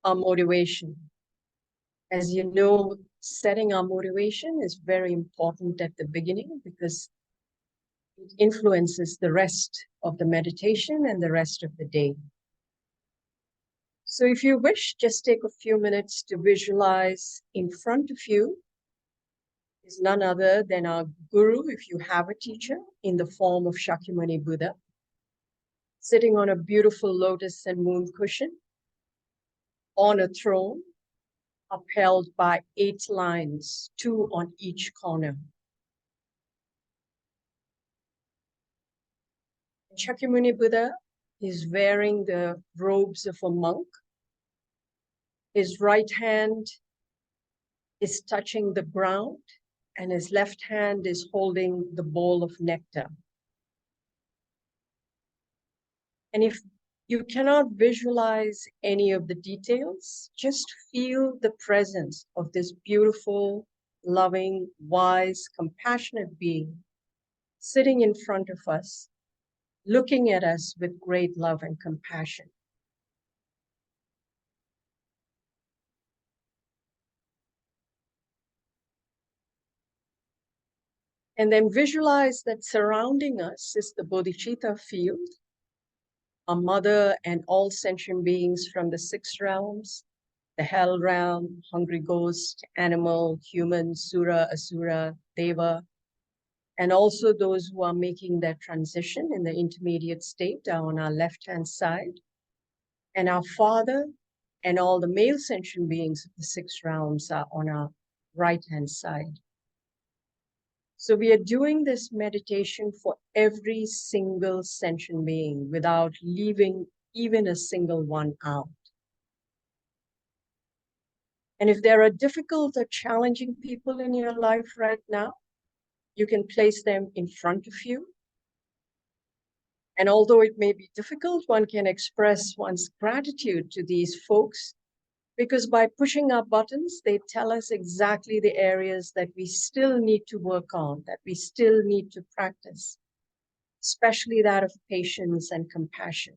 our motivation. As you know, setting our motivation is very important at the beginning because it influences the rest of the meditation and the rest of the day. So if you wish, just take a few minutes to visualize in front of you is none other than our guru, if you have a teacher, in the form of Shakyamuni Buddha, sitting on a beautiful lotus and moon cushion on a throne, upheld by 8 lions, 2 on each corner. Shakyamuni Buddha is wearing the robes of a monk. His right hand is touching the ground, and his left hand is holding the bowl of nectar. And if you cannot visualize any of the details, just feel the presence of this beautiful, loving, wise, compassionate being sitting in front of us, looking at us with great love and compassion. And then visualize that surrounding us is the bodhicitta field, our mother and all sentient beings from the 6 realms, the hell realm, hungry ghost, animal, human, sura, asura, deva, and also those who are making their transition in the intermediate state are on our left-hand side, and our father and all the male sentient beings of the 6 realms are on our right-hand side. So we are doing this meditation for every single sentient being without leaving even a single one out. And if there are difficult or challenging people in your life right now, you can place them in front of you. And although it may be difficult, one can express one's gratitude to these folks, because by pushing our buttons, they tell us exactly the areas that we still need to work on, that we still need to practice, especially that of patience and compassion.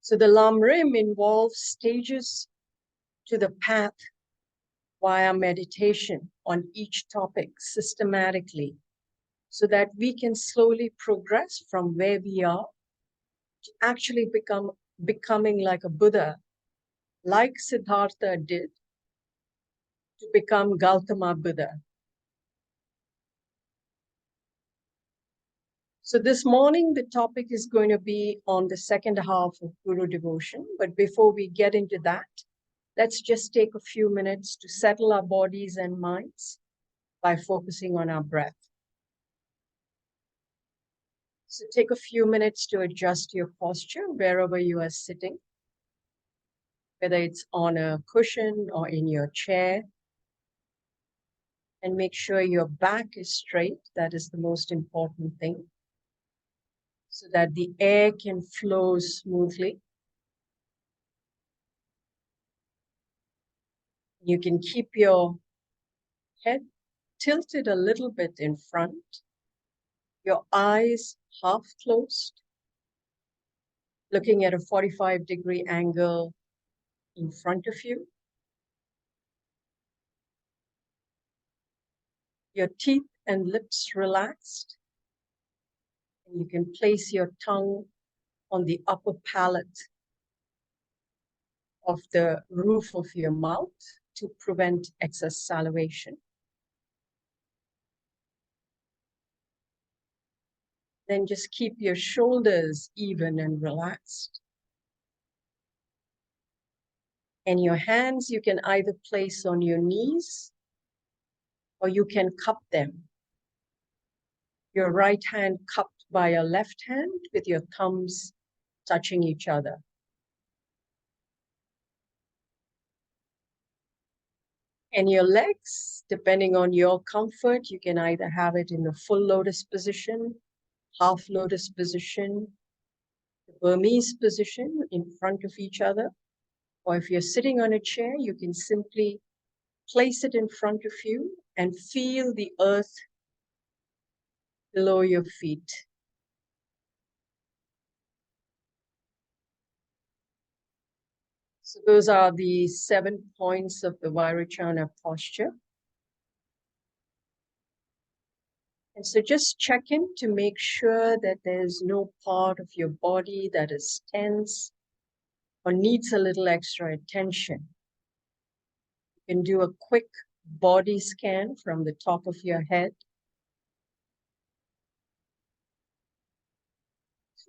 So the Lam Rim involves stages to the path via meditation on each topic systematically, so that we can slowly progress from where we are to actually becoming like a Buddha, like Siddhartha did, to become Gautama Buddha. So this morning, the topic is going to be on the second half of Guru devotion. But before we get into that, let's just take a few minutes to settle our bodies and minds by focusing on our breath. So take a few minutes to adjust your posture wherever you are sitting, whether it's on a cushion or in your chair. And make sure your back is straight. That is the most important thing, so that the air can flow smoothly. You can keep your head tilted a little bit in front, your eyes half closed, looking at a 45-degree angle in front of you. Your teeth and lips relaxed. And you can place your tongue on the upper palate of the roof of your mouth to prevent excess salivation. Then just keep your shoulders even and relaxed. And your hands you can either place on your knees or you can cup them. Your right hand cupped by your left hand with your thumbs touching each other. And your legs, depending on your comfort, you can either have it in the full lotus position, half lotus position, the Burmese position in front of each other. Or if you're sitting on a chair, you can simply place it in front of you and feel the earth below your feet. So those are the 7 points of the Vairocana posture. And so just check in to make sure that there's no part of your body that is tense or needs a little extra attention. You can do a quick body scan from the top of your head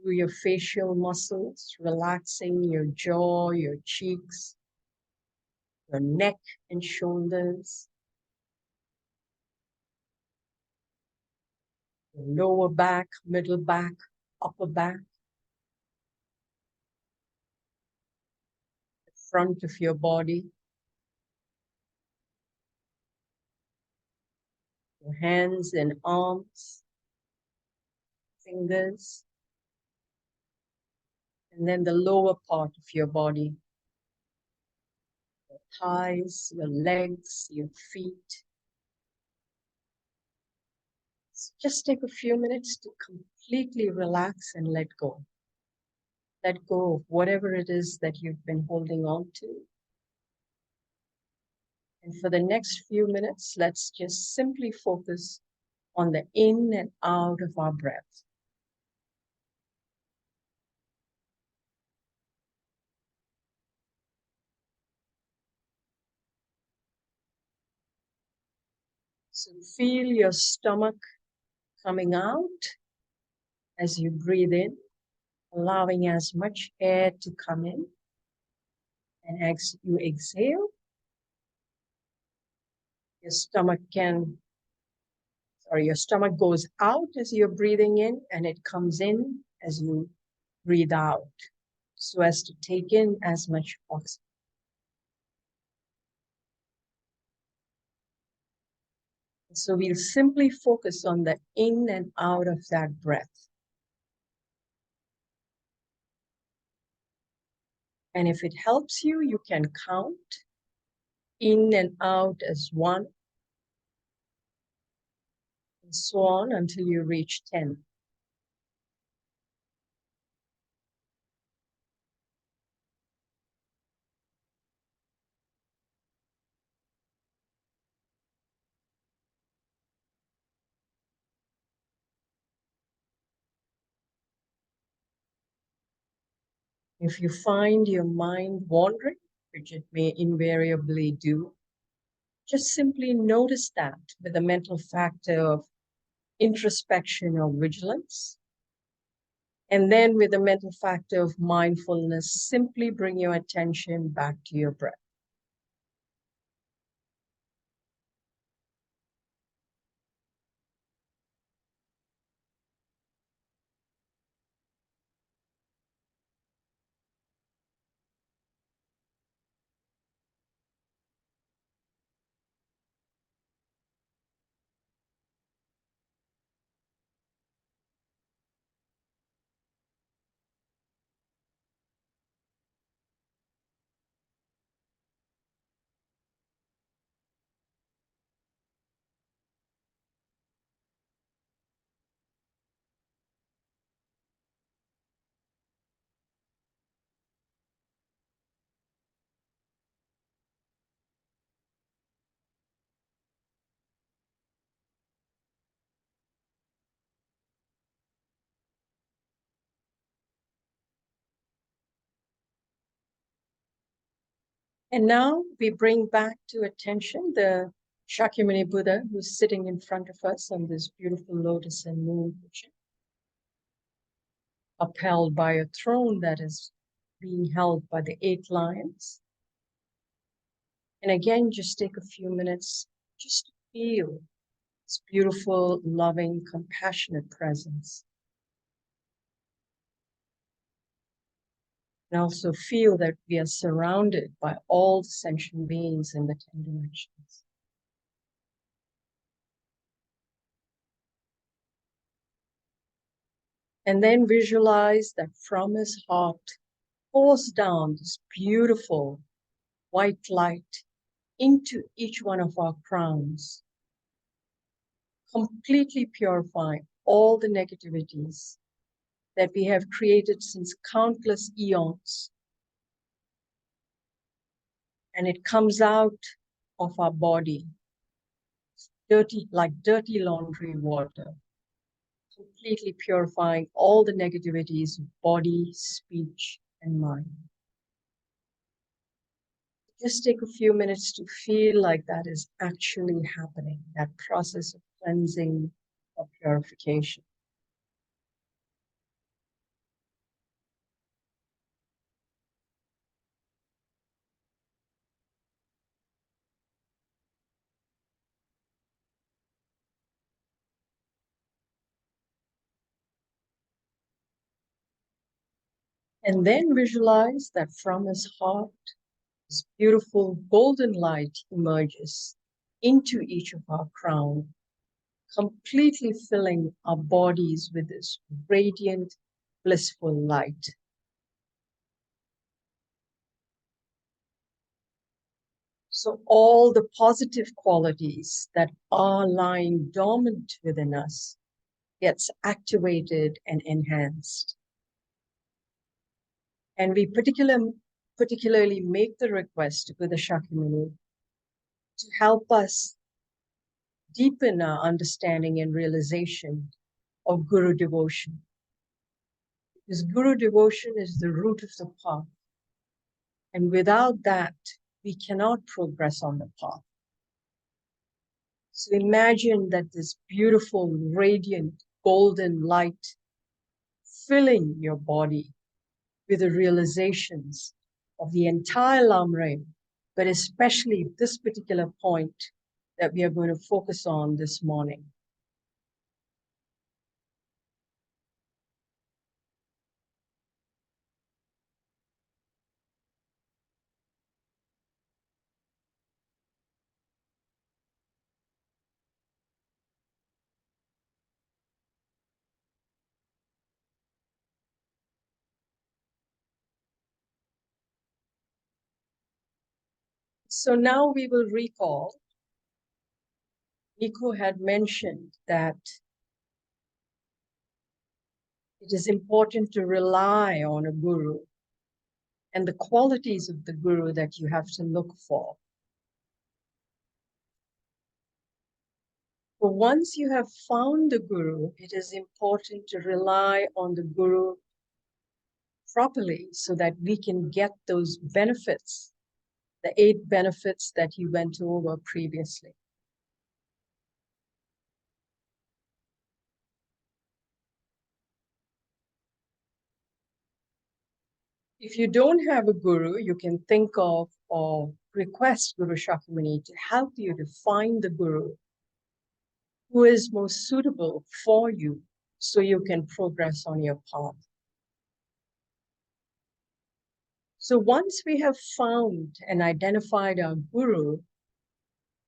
through your facial muscles, relaxing your jaw, your cheeks, your neck and shoulders, your lower back, middle back, upper back, the front of your body, your hands and arms, fingers, and then the lower part of your body, your thighs, your legs, your feet. So just take a few minutes to completely relax and let go. Let go of whatever it is that you've been holding on to. And for the next few minutes, let's just simply focus on the in and out of our breath. So feel your stomach coming out as you breathe in, allowing as much air to come in. And as you exhale, your stomach goes out as you're breathing in, and it comes in as you breathe out, so as to take in as much oxygen. So we'll simply focus on the in and out of that breath. And if it helps you, you can count in and out as 1, and so on until you reach 10. If you find your mind wandering, which it may invariably do, just simply notice that with a mental factor of introspection or vigilance. And then with the mental factor of mindfulness, simply bring your attention back to your breath. And now we bring back to attention the Shakyamuni Buddha who's sitting in front of us on this beautiful lotus and moon cushion, upheld by a throne that is being held by the 8 lions. And again, just take a few minutes just to feel this beautiful, loving, compassionate presence. And also feel that we are surrounded by all sentient beings in the 10 dimensions. And then visualize that from his heart pours down this beautiful white light into each one of our crowns, completely purifying all the negativities that we have created since countless eons, and it comes out of our body, dirty, like dirty laundry water, completely purifying all the negativities of body, speech, and mind. Just take a few minutes to feel like that is actually happening, that process of cleansing or purification. And then visualize that from his heart, this beautiful golden light emerges into each of our crown, completely filling our bodies with this radiant, blissful light. So all the positive qualities that are lying dormant within us gets activated and enhanced. And we particularly make the request to the Shakyamuni to help us deepen our understanding and realization of Guru devotion. Because Guru devotion is the root of the path. And without that, we cannot progress on the path. So imagine that this beautiful, radiant, golden light filling your body with the realizations of the entire Lamrim, but especially this particular point that we are going to focus on this morning. So now we will recall, Nico had mentioned that it is important to rely on a guru and the qualities of the guru that you have to look for. But once you have found the guru, it is important to rely on the guru properly so that we can get those benefits, the 8 benefits that he went over previously. If you don't have a guru, you can think of or request Guru Shakyamuni to help you to find the guru who is most suitable for you so you can progress on your path. So once we have found and identified our guru,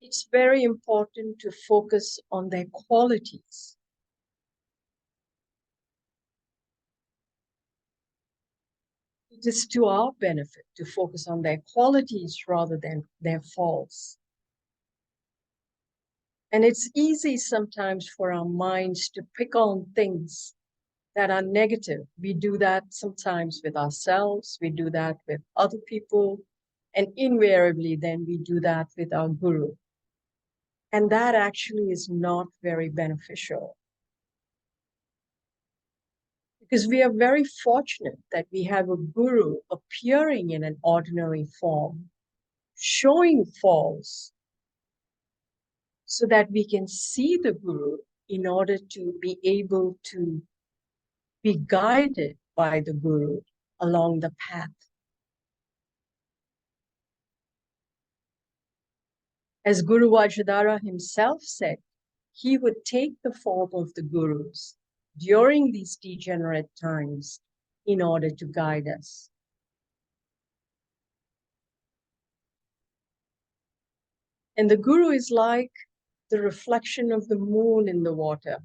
it's very important to focus on their qualities. It is to our benefit to focus on their qualities rather than their faults. And it's easy sometimes for our minds to pick on things that are negative. We do that sometimes with ourselves, we do that with other people, and invariably then we do that with our guru. And that actually is not very beneficial. Because we are very fortunate that we have a guru appearing in an ordinary form, showing faults, so that we can see the guru in order to be able to be guided by the guru along the path. As Guru Vajradhara himself said, he would take the form of the gurus during these degenerate times in order to guide us. And the guru is like the reflection of the moon in the water.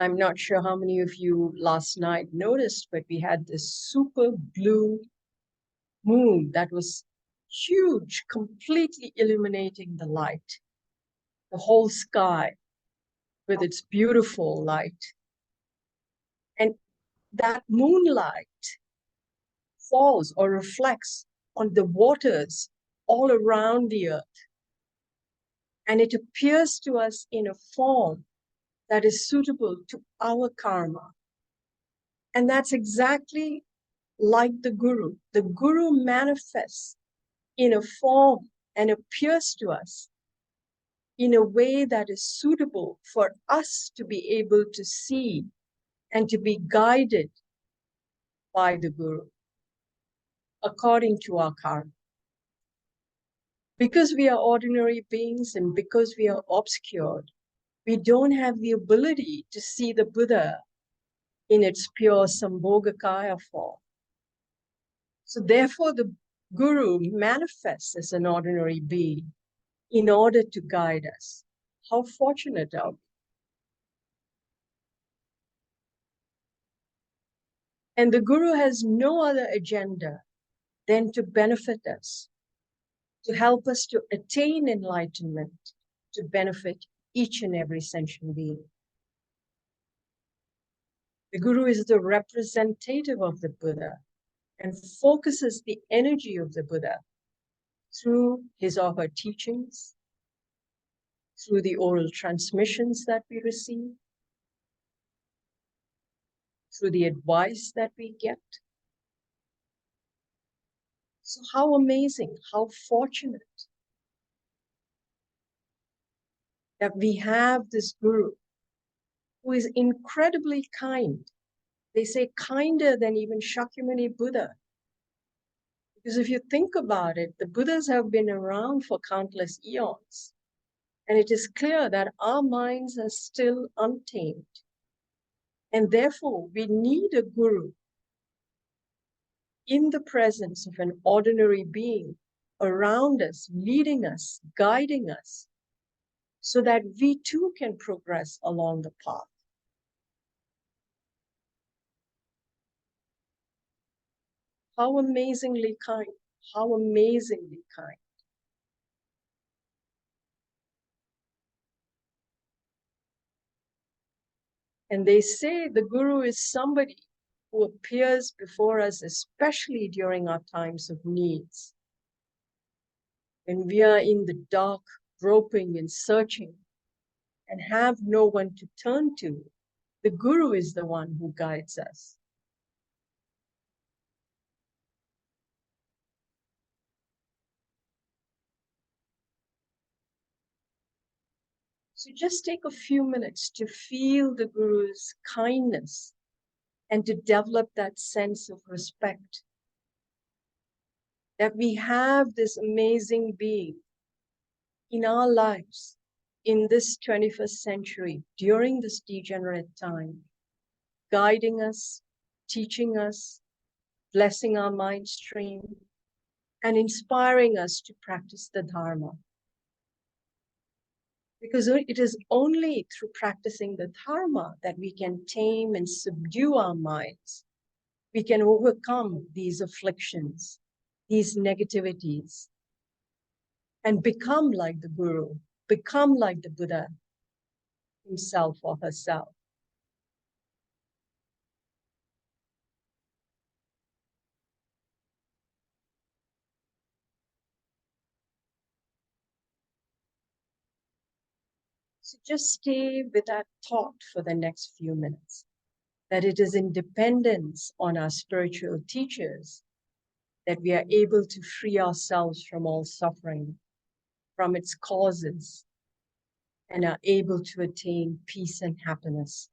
I'm not sure how many of you last night noticed, but we had this super blue moon that was huge, completely illuminating the light, the whole sky with its beautiful light. And that moonlight falls or reflects on the waters all around the earth. And it appears to us in a form that is suitable to our karma. And that's exactly like the Guru. The Guru manifests in a form and appears to us in a way that is suitable for us to be able to see and to be guided by the Guru according to our karma. Because we are ordinary beings and because we are obscured, we don't have the ability to see the Buddha in its pure Sambhogakaya form. So therefore, the Guru manifests as an ordinary being in order to guide us. How fortunate are we? And the Guru has no other agenda than to benefit us, to help us to attain enlightenment, to benefit each and every sentient being. The Guru is the representative of the Buddha and focuses the energy of the Buddha through his or her teachings, through the oral transmissions that we receive, through the advice that we get. So how amazing, how fortunate that we have this Guru who is incredibly kind. They say kinder than even Shakyamuni Buddha. Because if you think about it, the Buddhas have been around for countless eons. And it is clear that our minds are still untamed. And therefore, we need a Guru in the presence of an ordinary being around us, leading us, guiding us, so that we too can progress along the path. How amazingly kind, how amazingly kind. And they say the Guru is somebody who appears before us, especially during our times of needs. When we are in the dark, groping and searching, and have no one to turn to, the Guru is the one who guides us. So just take a few minutes to feel the Guru's kindness and to develop that sense of respect. That we have this amazing being in our lives in this 21st century during this degenerate time, guiding us, teaching us, blessing our mind stream, and inspiring us to practice the Dharma. Because it is only through practicing the Dharma that we can tame and subdue our minds. We can overcome these afflictions, these negativities, and become like the Guru, become like the Buddha himself or herself. So just stay with that thought for the next few minutes, that it is in dependence on our spiritual teachers that we are able to free ourselves from all suffering, from its causes, and are able to attain peace and happiness,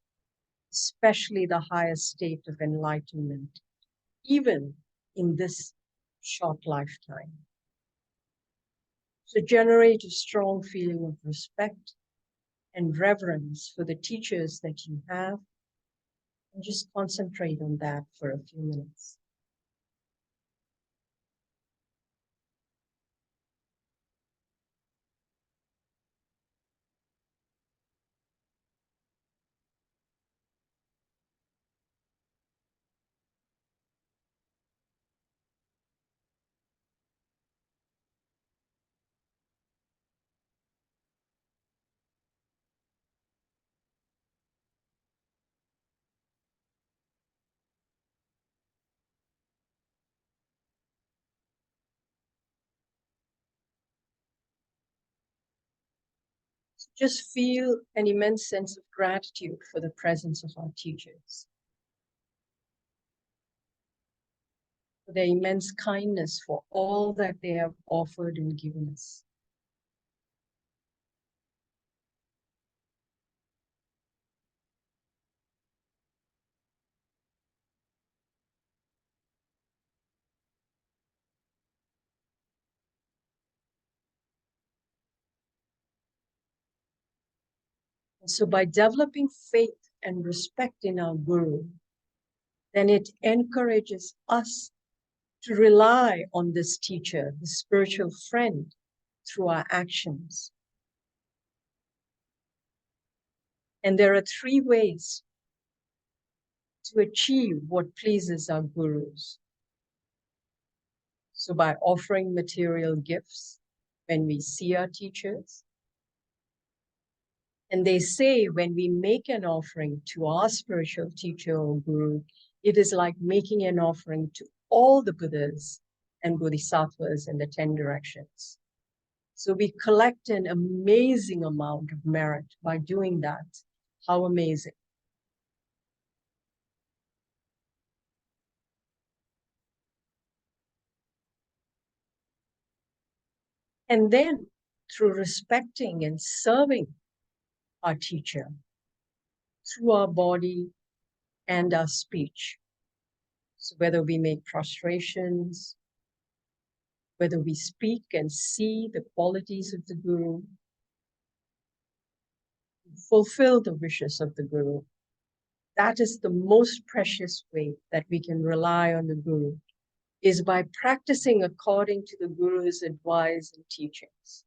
especially the highest state of enlightenment, even in this short lifetime. So generate a strong feeling of respect and reverence for the teachers that you have, and just concentrate on that for a few minutes. just feel an immense sense of gratitude for the presence of our teachers, for their immense kindness, for all that they have offered and given us. And so by developing faith and respect in our Guru, then it encourages us to rely on this teacher, the spiritual friend, through our actions. And there are three ways to achieve what pleases our gurus. So by offering material gifts when we see our teachers. And they say when we make an offering to our spiritual teacher or guru, it is like making an offering to all the Buddhas and Bodhisattvas in the 10 directions. So we collect an amazing amount of merit by doing that. How amazing. And then through respecting and serving our teacher, through our body and our speech. So whether we make prostrations, whether we speak and see the qualities of the Guru, fulfill the wishes of the Guru, that is the most precious way that we can rely on the Guru, is by practicing according to the Guru's advice and teachings.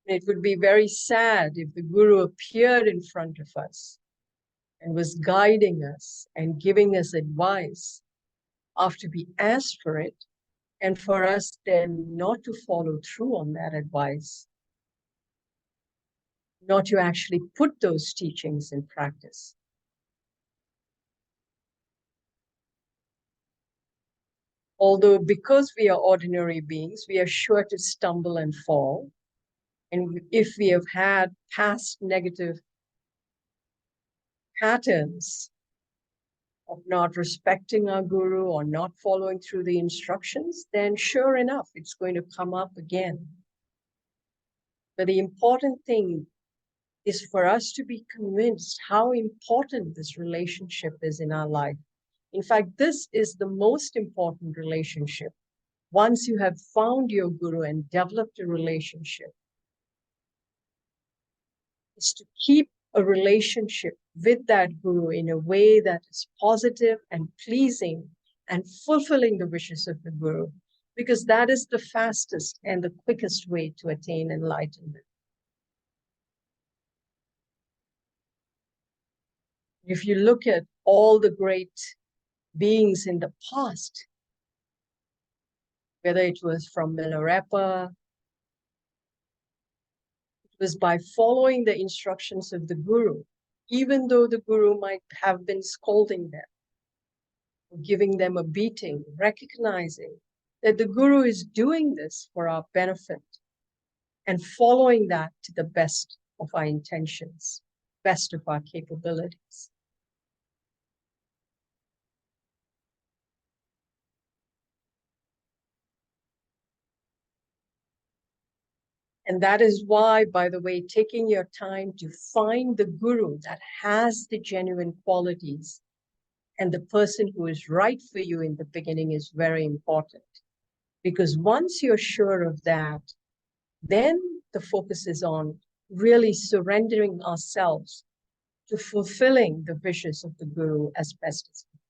It would be very sad if the Guru appeared in front of us and was guiding us and giving us advice after we asked for it, and for us then not to follow through on that advice, not to actually put those teachings in practice. Although because we are ordinary beings, we are sure to stumble and fall. And if we have had past negative patterns of not respecting our guru or not following through the instructions, then sure enough, it's going to come up again. But the important thing is for us to be convinced how important this relationship is in our life. In fact, this is the most important relationship. Once you have found your guru and developed a relationship, is to keep a relationship with that guru in a way that is positive and pleasing and fulfilling the wishes of the guru, because that is the fastest and the quickest way to attain enlightenment. If you look at all the great beings in the past, whether it was from Milarepa, it was by following the instructions of the guru, even though the guru might have been scolding them, giving them a beating, recognizing that the guru is doing this for our benefit and following that to the best of our intentions, best of our capabilities. And that is why, by the way, taking your time to find the guru that has the genuine qualities and the person who is right for you in the beginning is very important. Because once you're sure of that, then the focus is on really surrendering ourselves to fulfilling the wishes of the guru as best as we can.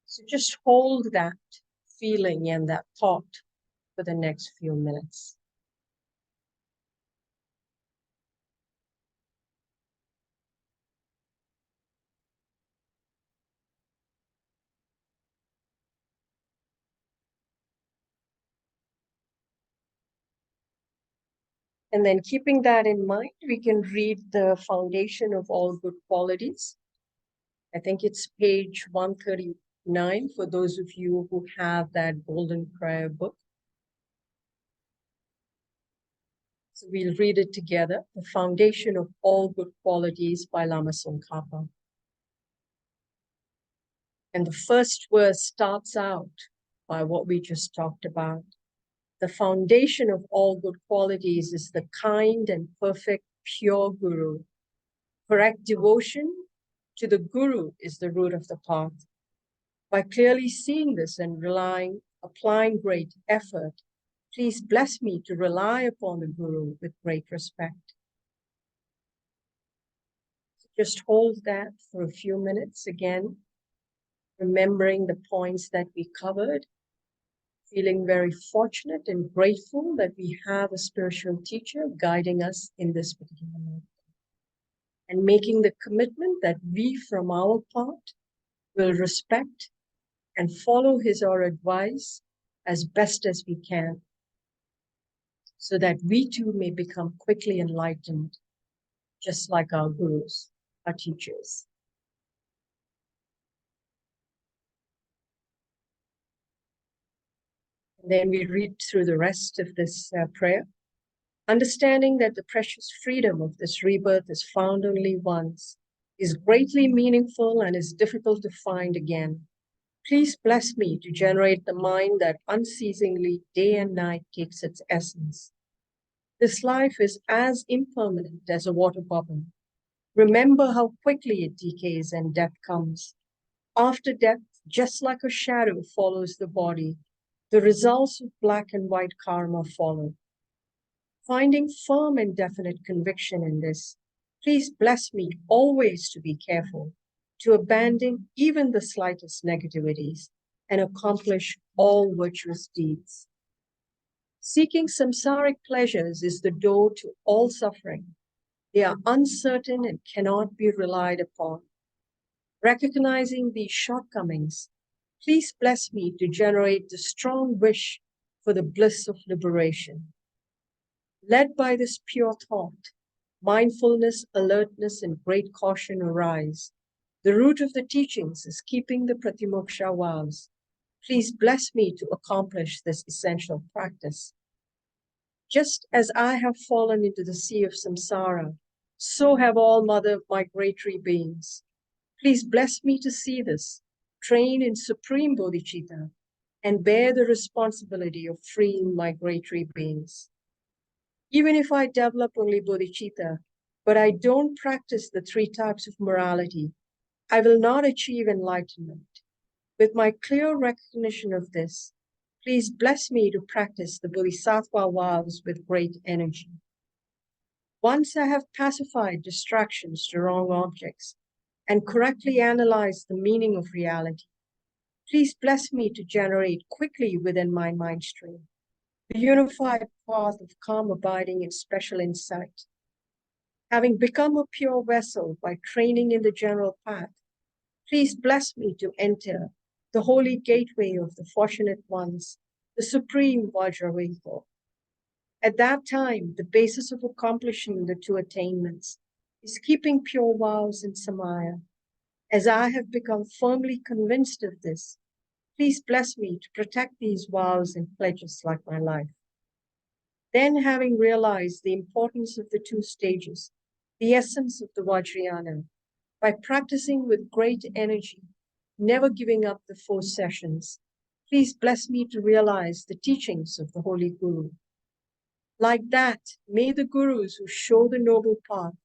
So just hold that feeling and that thought for the next few minutes. And then keeping that in mind, we can read the Foundation of All Good Qualities. I think it's page 131 9 for those of you who have that golden prayer book. So we'll read it together. The Foundation of All Good Qualities by Lama Tsongkhapa. And the first verse starts out by what we just talked about. The foundation of all good qualities is the kind and perfect, pure Guru. Correct devotion to the Guru is the root of the path. By clearly seeing this and applying great effort, please bless me to rely upon the Guru with great respect. Just hold that for a few minutes again, remembering the points that we covered, feeling very fortunate and grateful that we have a spiritual teacher guiding us in this particular moment, and making the commitment that we from our part will respect and follow his or her advice as best as we can, so that we too may become quickly enlightened, just like our gurus, our teachers. And then we read through the rest of this prayer, understanding that the precious freedom of this rebirth is found only once, is greatly meaningful and is difficult to find again. Please bless me to generate the mind that unceasingly, day and night, takes its essence. This life is as impermanent as a water bubble. Remember how quickly it decays and death comes. After death, just like a shadow follows the body, the results of black and white karma follow. Finding firm and definite conviction in this, please bless me always to be careful, to abandon even the slightest negativities and accomplish all virtuous deeds. Seeking samsaric pleasures is the door to all suffering. They are uncertain and cannot be relied upon. Recognizing these shortcomings, please bless me to generate the strong wish for the bliss of liberation. Led by this pure thought, mindfulness, alertness, and great caution arise. The root of the teachings is keeping the pratimoksha vows. Please bless me to accomplish this essential practice. Just as I have fallen into the sea of samsara, so have all mother migratory beings. Please bless me to see this, train in supreme bodhicitta, and bear the responsibility of freeing migratory beings. Even if I develop only bodhicitta, but I don't practice the 3 types of morality, I will not achieve enlightenment. With my clear recognition of this, please bless me to practice the bodhisattva vows with great energy. Once I have pacified distractions to wrong objects and correctly analyzed the meaning of reality, please bless me to generate quickly within my mind stream the unified path of calm abiding and special insight. Having become a pure vessel by training in the general path, please bless me to enter the holy gateway of the fortunate ones, the supreme Vajravedo. At that time, the basis of accomplishing the 2 attainments is keeping pure vows in Samaya. As I have become firmly convinced of this, please bless me to protect these vows and pledges like my life. Then, having realized the importance of the 2 stages, the essence of the Vajrayana, by practicing with great energy, never giving up the 4 sessions, please bless me to realize the teachings of the Holy Guru. Like that, may the Gurus who show the noble path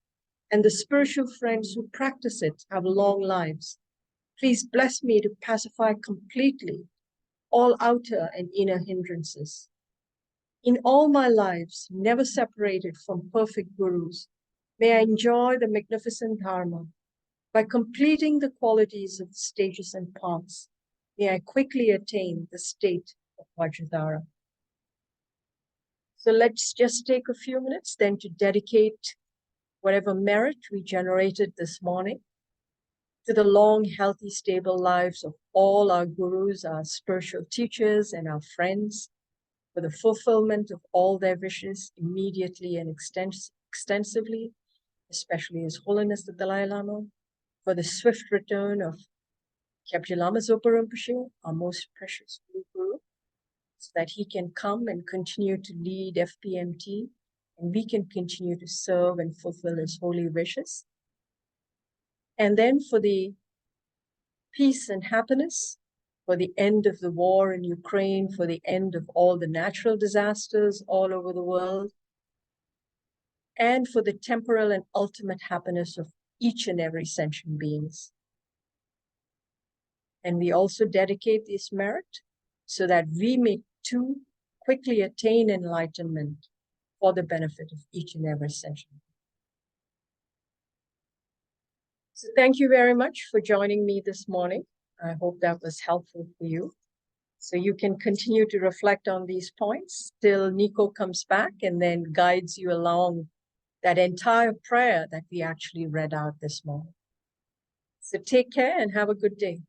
and the spiritual friends who practice it have long lives. Please bless me to pacify completely all outer and inner hindrances. In all my lives, never separated from perfect Gurus, may I enjoy the magnificent Dharma. By completing the qualities of the stages and paths, may I quickly attain the state of Vajradhara. So let's just take a few minutes then to dedicate whatever merit we generated this morning to the long, healthy, stable lives of all our gurus, our spiritual teachers, and our friends, for the fulfillment of all their wishes immediately and extensively, especially His Holiness the Dalai Lama, for the swift return of Kyabje Lama Zopa Rinpoche, our most precious Guru, so that he can come and continue to lead FPMT, and we can continue to serve and fulfill his holy wishes. And then for the peace and happiness, for the end of the war in Ukraine, for the end of all the natural disasters all over the world, and for the temporal and ultimate happiness of each and every sentient beings. And we also dedicate this merit so that we may too quickly attain enlightenment for the benefit of each and every sentient being. So thank you very much for joining me this morning. I hope that was helpful for you. So you can continue to reflect on these points till Nico comes back and then guides you along that entire prayer that we actually read out this morning. So take care and have a good day.